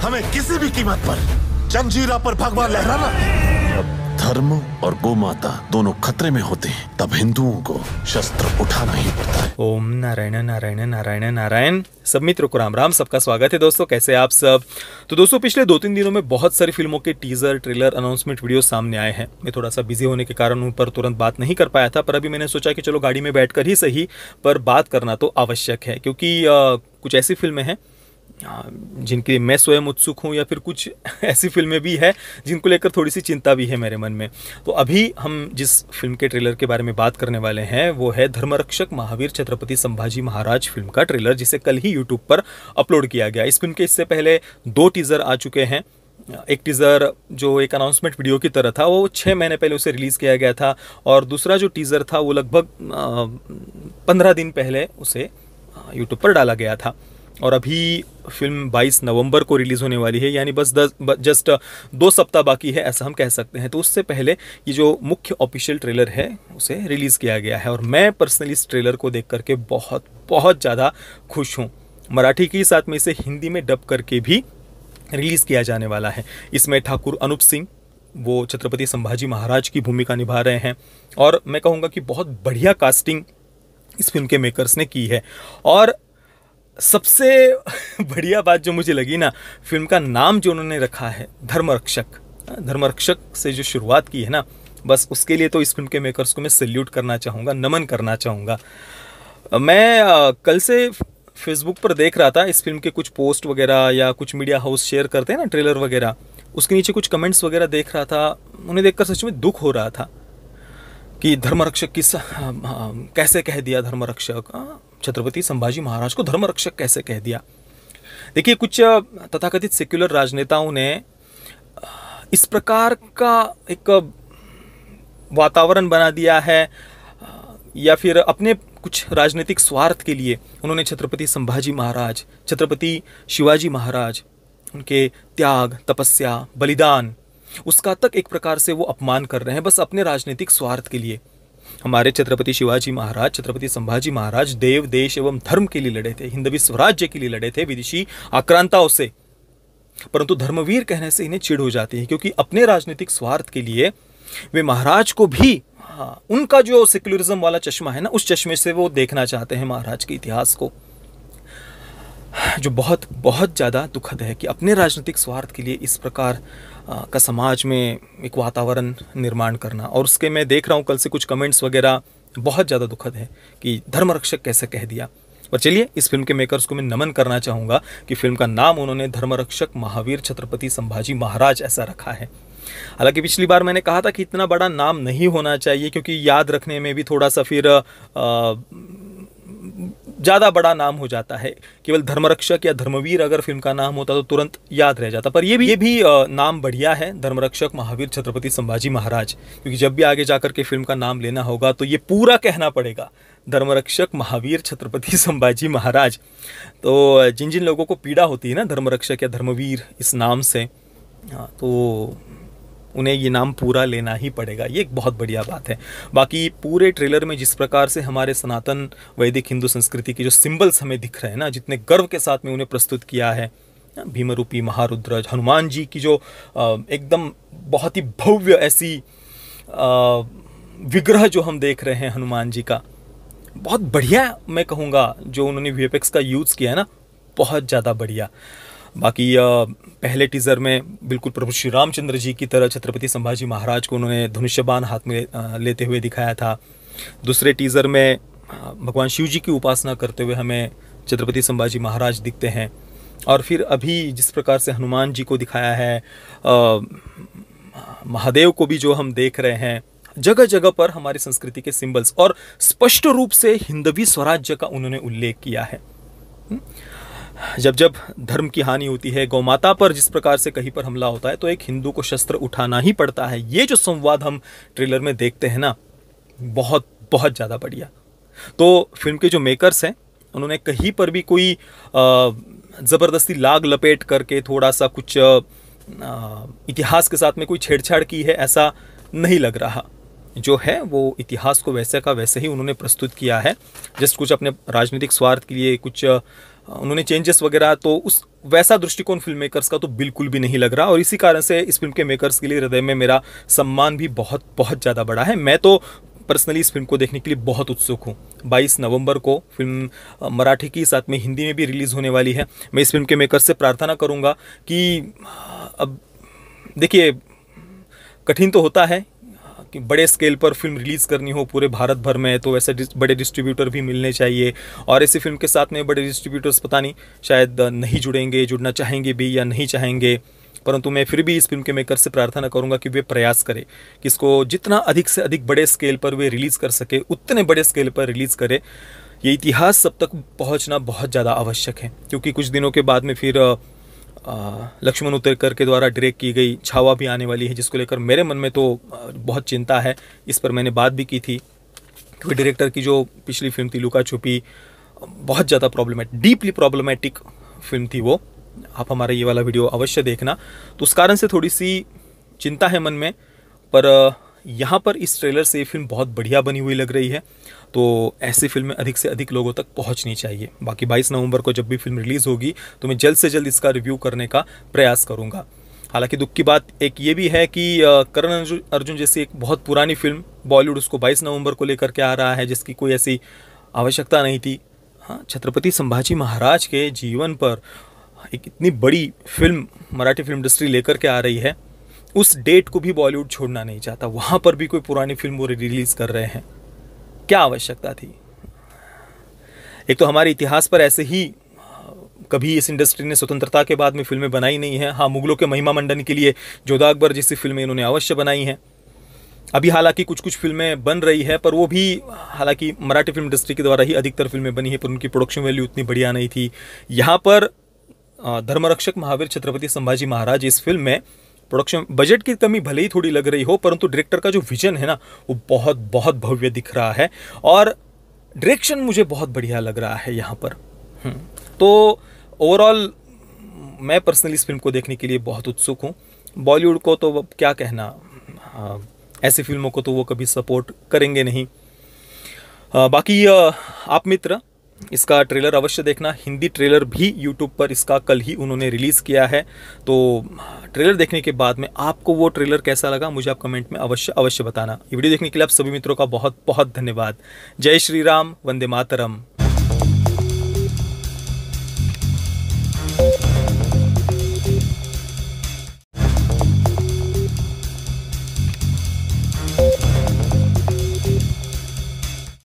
हमें किसी भी कीमत पर जंजीरा पर भगवा लहराना। जब धर्म और गौ माता दोनों खतरे में होते हैं तब हिंदुओं को शस्त्र उठाना ही पड़ता है। ओम नारायण नारायण नारायण नारायण। सब मित्रों को राम राम, सबका स्वागत है दोस्तों। कैसे आप सब? तो दोस्तों पिछले 2-3 दिनों में बहुत सारी फिल्मों के टीजर, ट्रेलर, अनाउंसमेंट वीडियो सामने आए हैं। मैं थोड़ा सा बिजी होने के कारण उन पर तुरंत बात नहीं कर पाया था, पर अभी मैंने सोचा कि चलो गाड़ी में बैठकर ही सही पर बात करना तो आवश्यक है, क्योंकि कुछ ऐसी फिल्में हैं जिनके लिए मैं स्वयं उत्सुक हूँ, या फिर कुछ ऐसी फिल्में भी है जिनको लेकर थोड़ी सी चिंता भी है मेरे मन में। तो अभी हम जिस फिल्म के ट्रेलर के बारे में बात करने वाले हैं वो है धर्मरक्षक महावीर छत्रपति संभाजी महाराज फिल्म का ट्रेलर, जिसे कल ही यूट्यूब पर अपलोड किया गया। इस फिल्म के इससे पहले 2 टीज़र आ चुके हैं। एक टीज़र जो एक अनाउंसमेंट वीडियो की तरह था वो 6 महीने पहले उसे रिलीज़ किया गया था, और दूसरा जो टीज़र था वो लगभग 15 दिन पहले उसे यूट्यूब पर डाला गया था। और अभी फिल्म 22 नवंबर को रिलीज़ होने वाली है, यानी बस जस्ट 2 सप्ताह बाकी है, ऐसा हम कह सकते हैं। तो उससे पहले ये जो मुख्य ऑफिशियल ट्रेलर है उसे रिलीज़ किया गया है, और मैं पर्सनली इस ट्रेलर को देख करके बहुत ज़्यादा खुश हूँ। मराठी के साथ में इसे हिंदी में डब करके भी रिलीज़ किया जाने वाला है। इसमें ठाकुर अनूप सिंह वो छत्रपति संभाजी महाराज की भूमिका निभा रहे हैं, और मैं कहूँगा कि बहुत बढ़िया कास्टिंग इस फिल्म के मेकर्स ने की है। और सबसे बढ़िया बात जो मुझे लगी ना, फिल्म का नाम जो उन्होंने रखा है धर्मरक्षक से जो शुरुआत की है ना, बस उसके लिए तो इस फिल्म के मेकर्स को मैं सैल्यूट करना चाहूँगा, नमन करना चाहूँगा। मैं कल से फेसबुक पर देख रहा था इस फिल्म के कुछ पोस्ट वगैरह, या कुछ मीडिया हाउस शेयर करते हैं ना ट्रेलर वगैरह, उसके नीचे कुछ कमेंट्स वगैरह देख रहा था। उन्हें देखकर सच में दुख हो रहा था कि धर्मरक्षक कैसे कह दिया, धर्मरक्षक छत्रपति संभाजी महाराज को धर्मरक्षक कैसे कह दिया। देखिए, कुछ तथाकथित सेक्युलर राजनेताओं ने इस प्रकार का एक वातावरण बना दिया है, या फिर अपने कुछ राजनीतिक स्वार्थ के लिए उन्होंने छत्रपति संभाजी महाराज, छत्रपति शिवाजी महाराज, उनके त्याग, तपस्या, बलिदान, उसका तक एक प्रकार से वो अपमान कर रहे हैं, बस अपने राजनीतिक स्वार्थ के लिए। हमारे छत्रपति शिवाजी महाराज, छत्रपति संभाजी महाराज देव, देश एवं धर्म के लिए लड़े थे, हिंदवी स्वराज्य के लिए लड़े थे, विदेशी आक्रांताओं से। परंतु धर्मवीर कहने से इन्हें चिढ़ हो जाती है, क्योंकि अपने राजनीतिक स्वार्थ के लिए वे महाराज को भी, उनका जो सेक्युलरिज्म वाला चश्मा है ना, उस चश्मे से वो देखना चाहते हैं महाराज के इतिहास को, जो बहुत ज़्यादा दुखद है कि अपने राजनीतिक स्वार्थ के लिए इस प्रकार का समाज में एक वातावरण निर्माण करना। और उसके मैं देख रहा हूँ कल से कुछ कमेंट्स वगैरह, बहुत ज़्यादा दुखद है कि धर्मरक्षक कैसे कह दिया। पर चलिए, इस फिल्म के मेकर्स को मैं नमन करना चाहूँगा कि फिल्म का नाम उन्होंने धर्मरक्षक महावीर छत्रपति संभाजी महाराज ऐसा रखा है। हालांकि पिछली बार मैंने कहा था कि इतना बड़ा नाम नहीं होना चाहिए, क्योंकि याद रखने में भी थोड़ा सा फिर ज़्यादा बड़ा नाम हो जाता है। केवल धर्मरक्षक या धर्मवीर अगर फिल्म का नाम होता तो तुरंत याद रह जाता, पर ये भी नाम बढ़िया है, धर्मरक्षक महावीर छत्रपति संभाजी महाराज, क्योंकि जब भी आगे जाकर के फिल्म का नाम लेना होगा तो ये पूरा कहना पड़ेगा, धर्मरक्षक महावीर छत्रपति संभाजी महाराज। तो जिन जिन लोगों को पीड़ा होती है ना धर्मरक्षक या धर्मवीर इस नाम से, तो उन्हें ये नाम पूरा लेना ही पड़ेगा। ये एक बहुत बढ़िया बात है। बाकी पूरे ट्रेलर में जिस प्रकार से हमारे सनातन वैदिक हिंदू संस्कृति के जो सिंबल्स हमें दिख रहे हैं ना, जितने गर्व के साथ में उन्हें प्रस्तुत किया है, भीमरूपी महारुद्र, हनुमान जी की जो एकदम बहुत ही भव्य ऐसी विग्रह जो हम देख रहे हैं हनुमान जी का, बहुत बढ़िया मैं कहूँगा जो उन्होंने वीएफएक्स का यूज़ किया है ना, बहुत ज़्यादा बढ़िया। बाकी पहले टीज़र में बिल्कुल प्रभु श्री रामचंद्र जी की तरह छत्रपति संभाजी महाराज को उन्होंने धनुष्यबाण हाथ में लेते हुए दिखाया था। दूसरे टीज़र में भगवान शिव जी की उपासना करते हुए हमें छत्रपति संभाजी महाराज दिखते हैं। और फिर अभी जिस प्रकार से हनुमान जी को दिखाया है, महादेव को भी जो हम देख रहे हैं, जगह जगह पर हमारी संस्कृति के सिंबल्स, और स्पष्ट रूप से हिंदवी स्वराज्य का उन्होंने उल्लेख किया है। जब जब धर्म की हानि होती है, गौ माता पर जिस प्रकार से कहीं पर हमला होता है, तो एक हिंदू को शस्त्र उठाना ही पड़ता है। ये जो संवाद हम ट्रेलर में देखते हैं ना, बहुत ज़्यादा बढ़िया। तो फिल्म के जो मेकर्स हैं उन्होंने कहीं पर भी कोई ज़बरदस्ती लाग लपेट करके थोड़ा सा कुछ इतिहास के साथ में कोई छेड़छाड़ की है, ऐसा नहीं लग रहा। जो है वो इतिहास को वैसे का वैसे ही उन्होंने प्रस्तुत किया है। जस्ट कुछ अपने राजनीतिक स्वार्थ के लिए कुछ उन्होंने चेंजेस वगैरह, तो उस वैसा दृष्टिकोण फिल्म मेकर्स का तो बिल्कुल भी नहीं लग रहा। और इसी कारण से इस फिल्म के मेकर्स के लिए हृदय में मेरा सम्मान भी बहुत बहुत ज़्यादा बड़ा है। मैं तो पर्सनली इस फिल्म को देखने के लिए बहुत उत्सुक हूँ। 22 नवंबर को फिल्म मराठी की साथ में हिंदी में भी रिलीज़ होने वाली है। मैं इस फिल्म के मेकर्स से प्रार्थना करूँगा कि अब देखिए, कठिन तो होता है कि बड़े स्केल पर फिल्म रिलीज़ करनी हो पूरे भारत भर में, तो वैसे बड़े डिस्ट्रीब्यूटर भी मिलने चाहिए। और ऐसी फिल्म के साथ में बड़े डिस्ट्रीब्यूटर्स पता नहीं शायद नहीं जुड़ेंगे, जुड़ना चाहेंगे भी या नहीं चाहेंगे, परंतु मैं फिर भी इस फिल्म के मेकर से प्रार्थना करूंगा कि वे प्रयास करें कि इसको जितना अधिक से अधिक बड़े स्केल पर वे रिलीज़ कर सके, उतने बड़े स्केल पर रिलीज़ करें। ये इतिहास सब तक पहुंचना बहुत ज़्यादा आवश्यक है, क्योंकि कुछ दिनों के बाद में फिर लक्ष्मण उतेरकर के द्वारा डायरेक्ट की गई छावा भी आने वाली है, जिसको लेकर मेरे मन में तो बहुत चिंता है। इस पर मैंने बात भी की थी, क्योंकि डायरेक्टर की जो पिछली फिल्म थी लुका छुपी, बहुत ज़्यादा डीपली प्रॉब्लमेटिक फिल्म थी वो। आप हमारा ये वाला वीडियो अवश्य देखना। तो उस कारण से थोड़ी सी चिंता है मन में, पर यहाँ पर इस ट्रेलर से ये फिल्म बहुत बढ़िया बनी हुई लग रही है। तो ऐसी फिल्में अधिक से अधिक लोगों तक पहुँचनी चाहिए। बाकी 22 नवंबर को जब भी फिल्म रिलीज़ होगी तो मैं जल्द से जल्द इसका रिव्यू करने का प्रयास करूँगा। हालांकि दुख की बात एक ये भी है कि करण अर्जुन जैसी एक बहुत पुरानी फिल्म बॉलीवुड उसको 22 नवंबर को लेकर के आ रहा है, जिसकी कोई ऐसी आवश्यकता नहीं थी। हाँ, छत्रपति संभाजी महाराज के जीवन पर एक इतनी बड़ी फिल्म मराठी फिल्म इंडस्ट्री लेकर के आ रही है, उस डेट को भी बॉलीवुड छोड़ना नहीं चाहता। वहाँ पर भी कोई पुरानी फिल्म वो रिलीज़ कर रहे हैं, क्या आवश्यकता थी? एक तो हमारे इतिहास पर ऐसे ही कभी इस इंडस्ट्री ने स्वतंत्रता के बाद में फिल्में बनाई नहीं है। हाँ, मुगलों के महिमा मंडन के लिए जोधा अकबर जैसी फिल्में इन्होंने अवश्य बनाई हैं। अभी हालांकि कुछ कुछ फिल्में बन रही है, पर वो भी हालांकि मराठी फिल्म इंडस्ट्री के द्वारा ही अधिकतर फिल्में बनी है, पर उनकी प्रोडक्शन वैल्यू उतनी बढ़िया नहीं थी। यहाँ पर धर्मरक्षक महावीर छत्रपति संभाजी महाराज इस फिल्म में प्रोडक्शन बजट की कमी भले ही थोड़ी लग रही हो, परंतु डायरेक्टर का जो विजन है ना, वो बहुत बहुत भव्य दिख रहा है। और डायरेक्शन मुझे बहुत बढ़िया लग रहा है यहाँ पर। तो ओवरऑल मैं पर्सनली इस फिल्म को देखने के लिए बहुत उत्सुक हूँ। बॉलीवुड को तो क्या कहना, ऐसी फिल्मों को तो वो कभी सपोर्ट करेंगे नहीं। बाकी आप मित्र इसका ट्रेलर अवश्य देखना। हिंदी ट्रेलर भी यूट्यूब पर इसका कल ही उन्होंने रिलीज़ किया है। तो ट्रेलर देखने के बाद में आपको वो ट्रेलर कैसा लगा मुझे आप कमेंट में अवश्य बताना। ये वीडियो देखने के लिए आप सभी मित्रों का बहुत बहुत धन्यवाद। जय श्री राम, वंदे मातरम।